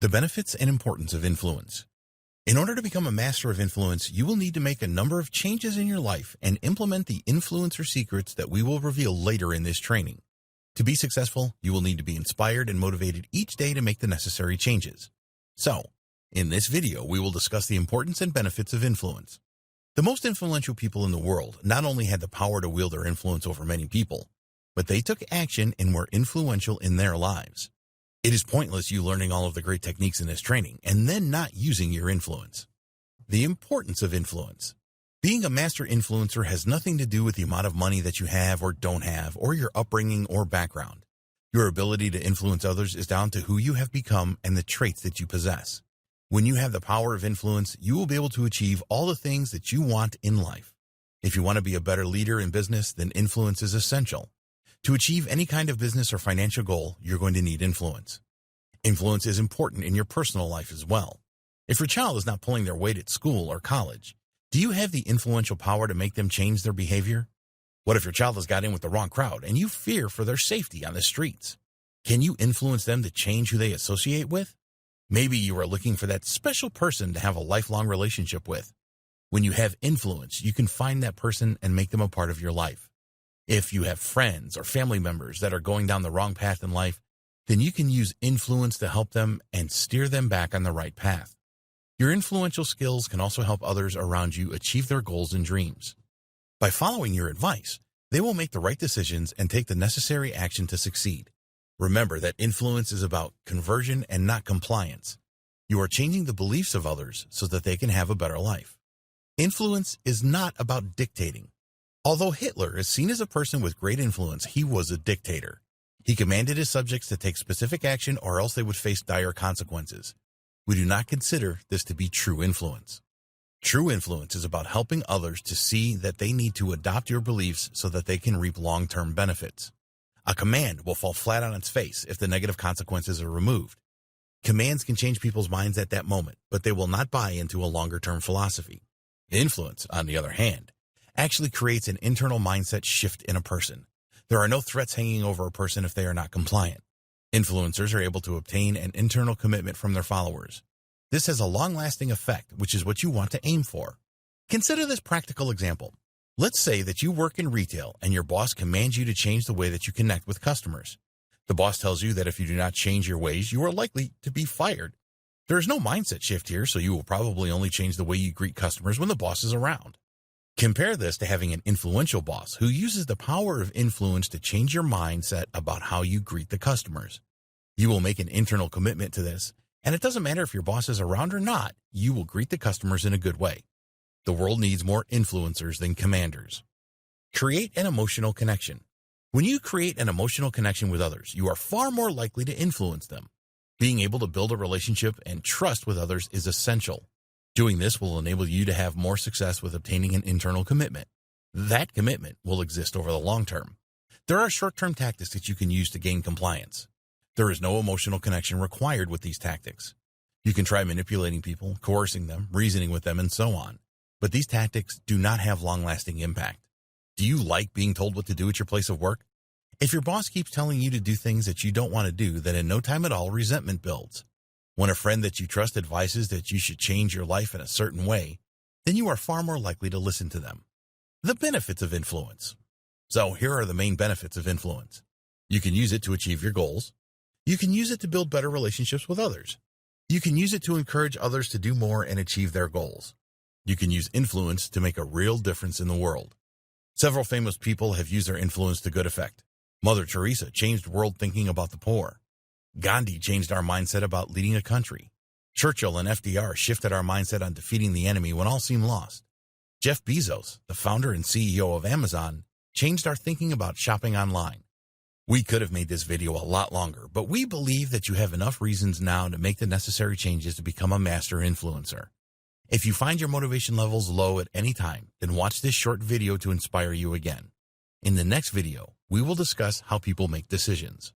The benefits and importance of influence. In order to become a master of influence, you will need to make a number of changes in your life and implement the influencer secrets that we will reveal later in this training. To be successful, you will need to be inspired and motivated each day to make the necessary changes. So, in this video, we will discuss the importance and benefits of influence. The most influential people in the world not only had the power to wield their influence over many people, but they took action and were influential in their lives. It is pointless you learning all of the great techniques in this training and then not using your influence. The importance of influence. Being a master influencer has nothing to do with the amount of money that you have or don't have, or your upbringing or background. Your ability to influence others is down to who you have become and the traits that you possess. When you have the power of influence, you will be able to achieve all the things that you want in life. If you want to be a better leader in business, then influence is essential. To achieve any kind of business or financial goal, you're going to need influence. Influence is important in your personal life as well. If your child is not pulling their weight at school or college, do you have the influential power to make them change their behavior? What if your child has got in with the wrong crowd and you fear for their safety on the streets? Can you influence them to change who they associate with? Maybe you are looking for that special person to have a lifelong relationship with. When you have influence, you can find that person and make them a part of your life. If you have friends or family members that are going down the wrong path in life, then you can use influence to help them and steer them back on the right path. Your influential skills can also help others around you achieve their goals and dreams. By following your advice, they will make the right decisions and take the necessary action to succeed. Remember that influence is about conversion and not compliance. You are changing the beliefs of others so that they can have a better life. Influence is not about dictating. Although Hitler is seen as a person with great influence, he was a dictator. He commanded his subjects to take specific action or else they would face dire consequences. We do not consider this to be true influence. True influence is about helping others to see that they need to adopt your beliefs so that they can reap long-term benefits. A command will fall flat on its face if the negative consequences are removed. Commands can change people's minds at that moment, but they will not buy into a longer-term philosophy. Influence, on the other hand, actually creates an internal mindset shift in a person. There are no threats hanging over a person if they are not compliant. Influencers are able to obtain an internal commitment from their followers. This has a long-lasting effect, which is what you want to aim for. Consider this practical example. Let's say that you work in retail and your boss commands you to change the way that you connect with customers. The boss tells you that if you do not change your ways, you are likely to be fired. There is no mindset shift here, so you will probably only change the way you greet customers when the boss is around. Compare this to having an influential boss who uses the power of influence to change your mindset about how you greet the customers. You will make an internal commitment to this, and it doesn't matter if your boss is around or not, you will greet the customers in a good way. The world needs more influencers than commanders. Create an emotional connection. When you create an emotional connection with others, you are far more likely to influence them. Being able to build a relationship and trust with others is essential. Doing this will enable you to have more success with obtaining an internal commitment. That commitment will exist over the long term. There are short-term tactics that you can use to gain compliance. There is no emotional connection required with these tactics. You can try manipulating people, coercing them, reasoning with them, and so on. But these tactics do not have long-lasting impact. Do you like being told what to do at your place of work? If your boss keeps telling you to do things that you don't want to do, then in no time at all, resentment builds. When a friend that you trust advises that you should change your life in a certain way, then you are far more likely to listen to them. The benefits of influence. So here are the main benefits of influence. You can use it to achieve your goals. You can use it to build better relationships with others. You can use it to encourage others to do more and achieve their goals. You can use influence to make a real difference in the world. Several famous people have used their influence to good effect. Mother Teresa changed world thinking about the poor. Gandhi changed our mindset about leading a country. Churchill and FDR shifted our mindset on defeating the enemy when all seemed lost. Jeff Bezos, the founder and CEO of Amazon, changed our thinking about shopping online. We could have made this video a lot longer, but we believe that you have enough reasons now to make the necessary changes to become a master influencer. If you find your motivation levels low at any time, then watch this short video to inspire you again. In the next video, we will discuss how people make decisions.